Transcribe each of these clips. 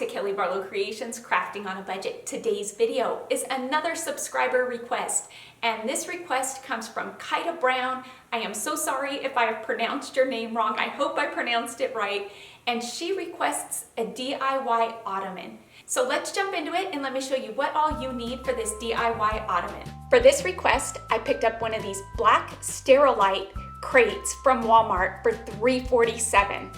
Kelly Barlow Creations Crafting on a Budget. Today's video is another subscriber request, and this request comes from Kaida Brown. I am so sorry if I have pronounced your name wrong. I hope I pronounced it right. And she requests a DIY ottoman. So let's jump into it and let me show you what all you need for this DIY ottoman. For this request, I picked up one of these black Sterilite crates from Walmart for $3.47.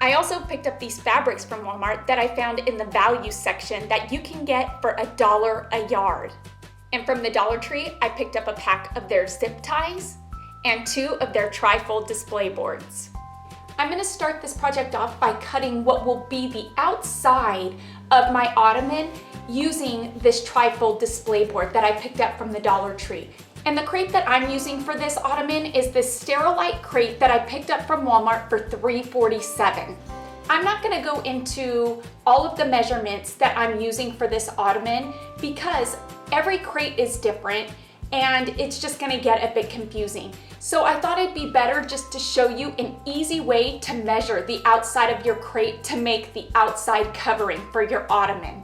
I also picked up these fabrics from Walmart that I found in the value section that you can get for $1 a yard. And from the Dollar Tree, I picked up a pack of their zip ties and 2 of their trifold display boards. I'm going to start this project off by cutting what will be the outside of my ottoman using this trifold display board that I picked up from the Dollar Tree. And the crate that I'm using for this ottoman is this Sterilite crate that I picked up from Walmart for $3.47. I'm not going to go into all of the measurements that I'm using for this ottoman because every crate is different and it's just going to get a bit confusing. So I thought it'd be better just to show you an easy way to measure the outside of your crate to make the outside covering for your ottoman.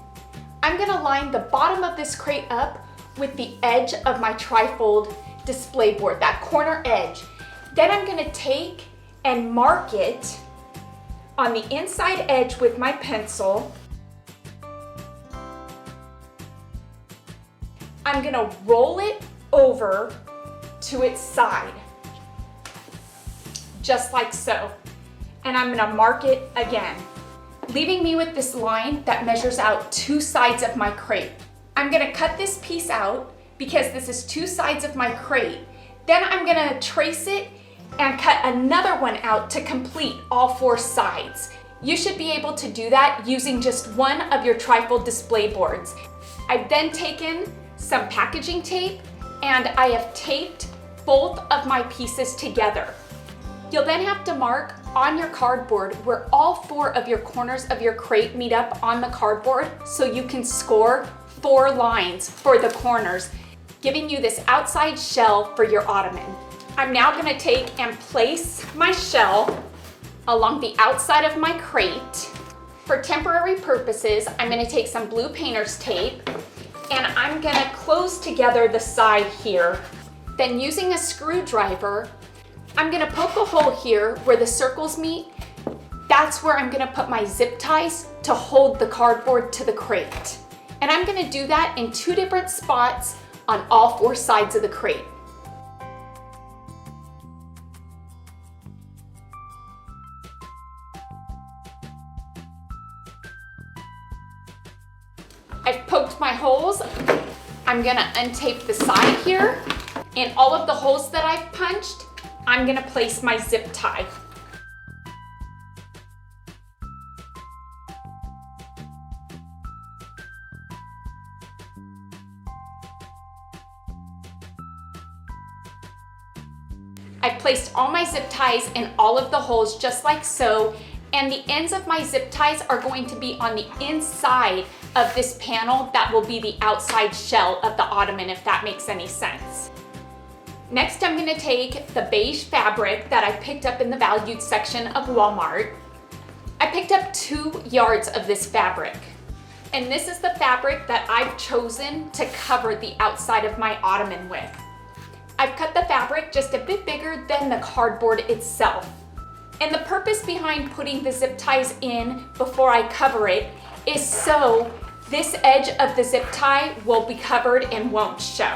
I'm going to line the bottom of this crate up with the edge of my trifold display board, that corner edge. Then I'm going to take and mark it on the inside edge with my pencil. I'm going to roll it over to its side, just like so. And I'm going to mark it again, leaving me with this line that measures out 2 sides of my crate. I'm going to cut this piece out because this is 2 sides of my crate. Then I'm going to trace it and cut another one out to complete all 4 sides. You should be able to do that using just one of your trifold display boards. I've then taken some packaging tape and I have taped both of my pieces together. You'll then have to mark on your cardboard where all 4 of your corners of your crate meet up on the cardboard so you can score 4 lines for the corners, giving you this outside shell for your ottoman. I'm now going to take and place my shell along the outside of my crate. For temporary purposes, I'm going to take some blue painter's tape and I'm going to close together the side here. Then using a screwdriver, I'm going to poke a hole here where the circles meet. That's where I'm going to put my zip ties to hold the cardboard to the crate. And I'm going to do that in 2 different spots on all 4 sides of the crate. I've poked my holes. I'm going to untape the side here. In all of the holes that I've punched, I'm going to place my zip tie. I've placed all my zip ties in all of the holes just like so, and the ends of my zip ties are going to be on the inside of this panel that will be the outside shell of the ottoman, if that makes any sense. Next, I'm going to take the beige fabric that I picked up in the valued section of Walmart. I picked up 2 yards of this fabric, and this is the fabric that I've chosen to cover the outside of my ottoman with. I've cut the fabric just a bit bigger than the cardboard itself. And the purpose behind putting the zip ties in before I cover it is so this edge of the zip tie will be covered and won't show.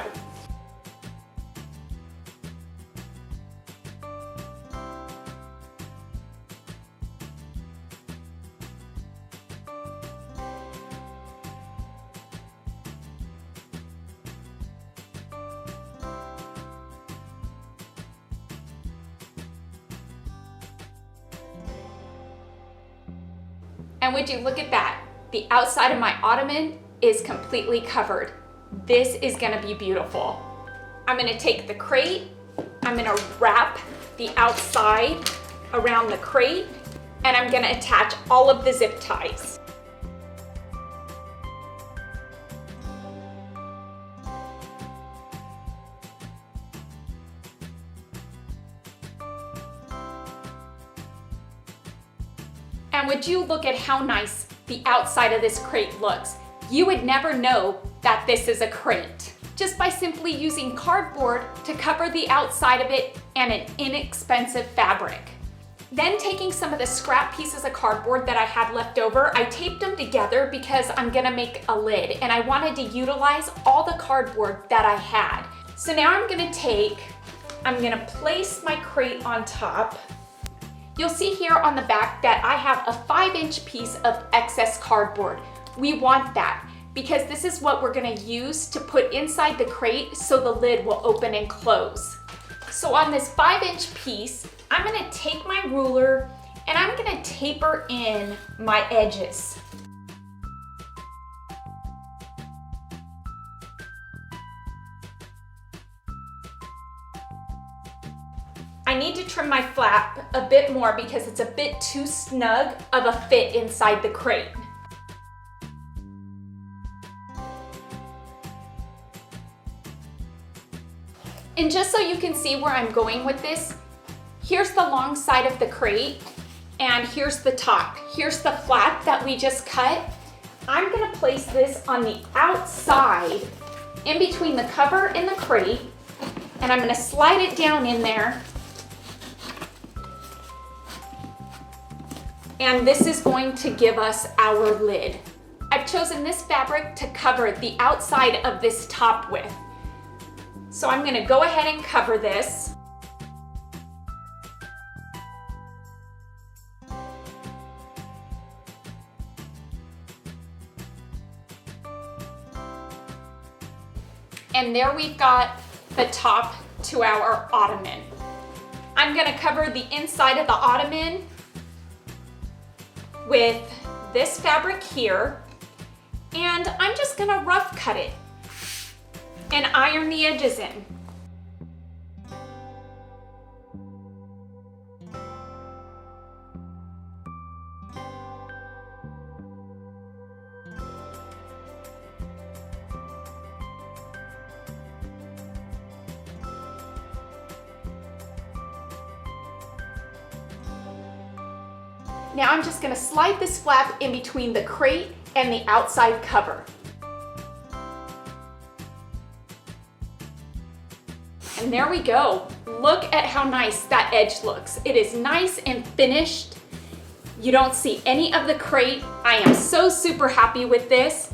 And would you look at that? The outside of my ottoman is completely covered. This is going to be beautiful. I'm going to take the crate, I'm going to wrap the outside around the crate, and I'm going to attach all of the zip ties. And would you look at how nice the outside of this crate looks. You would never know that this is a crate just by simply using cardboard to cover the outside of it and an inexpensive fabric. Then taking some of the scrap pieces of cardboard that I had left over, I taped them together because I'm gonna make a lid and I wanted to utilize all the cardboard that I had. So now I'm gonna place my crate on top. You'll see here on the back that I have a 5-inch piece of excess cardboard. We want that because this is what we're gonna use to put inside the crate so the lid will open and close. So on this 5-inch piece, I'm gonna take my ruler and I'm gonna taper in my edges. I need to trim my flap a bit more because it's a bit too snug of a fit inside the crate. And just so you can see where I'm going with this, here's the long side of the crate and here's the top. Here's the flap that we just cut. I'm gonna place this on the outside in between the cover and the crate, and I'm gonna slide it down in there. And this is going to give us our lid. I've chosen this fabric to cover the outside of this top with. So I'm gonna go ahead and cover this. And there we've got the top to our ottoman. I'm gonna cover the inside of the ottoman with this fabric here, and I'm just gonna rough cut it and iron the edges in. Now I'm just gonna slide this flap in between the crate and the outside cover. And there we go. Look at how nice that edge looks. It is nice and finished. You don't see any of the crate. I am so super happy with this.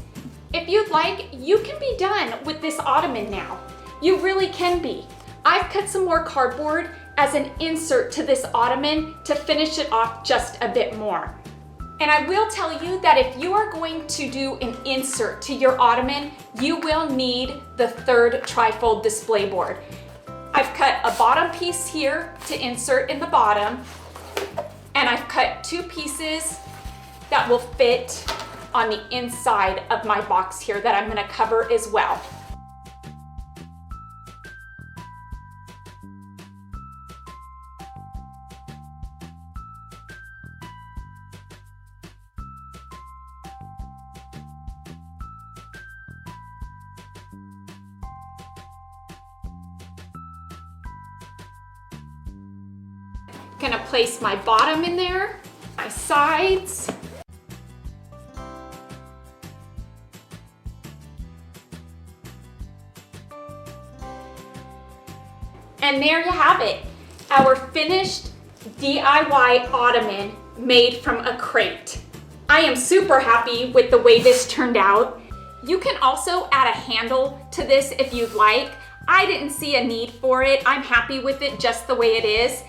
If you'd like, you can be done with this ottoman now. You really can be. I've cut some more cardboard as an insert to this ottoman to finish it off just a bit more. And I will tell you that if you are going to do an insert to your ottoman, you will need the 3rd trifold display board. I've cut a bottom piece here to insert in the bottom, and I've cut 2 pieces that will fit on the inside of my box here that I'm gonna cover as well. Gonna place my bottom in there, my sides. And there you have it, our finished DIY ottoman made from a crate. I am super happy with the way this turned out. You can also add a handle to this if you'd like. I didn't see a need for it. I'm happy with it just the way it is.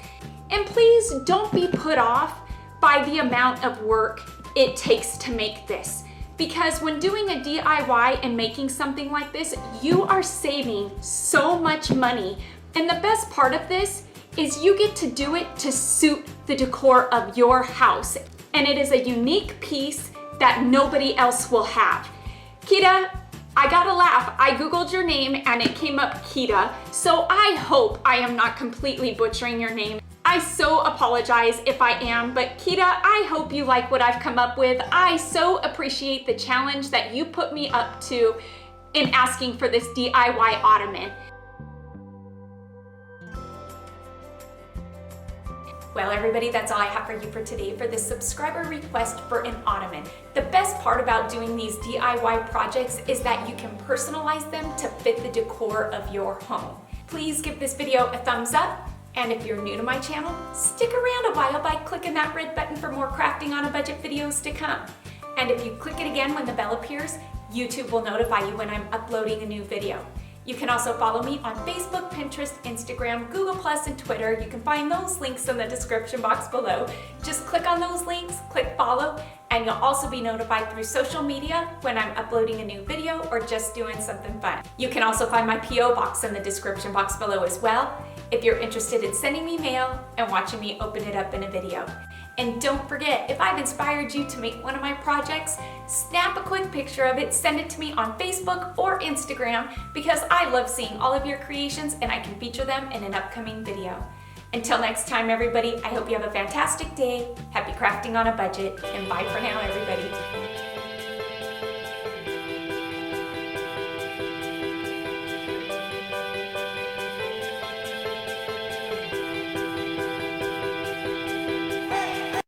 And please don't be put off by the amount of work it takes to make this. Because when doing a DIY and making something like this, you are saving so much money. And the best part of this is you get to do it to suit the decor of your house. And it is a unique piece that nobody else will have. Kita, I gotta laugh. I Googled your name and it came up Kita. So I hope I am not completely butchering your name. I so apologize if I am, but Kita, I hope you like what I've come up with. I so appreciate the challenge that you put me up to in asking for this DIY ottoman. Well, everybody, that's all I have for you for today for this subscriber request for an ottoman. The best part about doing these DIY projects is that you can personalize them to fit the decor of your home. Please give this video a thumbs up, and if you're new to my channel, stick around a while by clicking that red button for more crafting on a budget videos to come. And if you click it again when the bell appears, YouTube will notify you when I'm uploading a new video. You can also follow me on Facebook, Pinterest, Instagram, Google+, and Twitter. You can find those links in the description box below. Just click on those links, click follow, and you'll also be notified through social media when I'm uploading a new video or just doing something fun. You can also find my P.O. box in the description box below as well, if you're interested in sending me mail and watching me open it up in a video. And don't forget, if I've inspired you to make one of my projects, snap a quick picture of it, send it to me on Facebook or Instagram, because I love seeing all of your creations and I can feature them in an upcoming video. Until next time, everybody, I hope you have a fantastic day, happy crafting on a budget, and bye for now, everybody.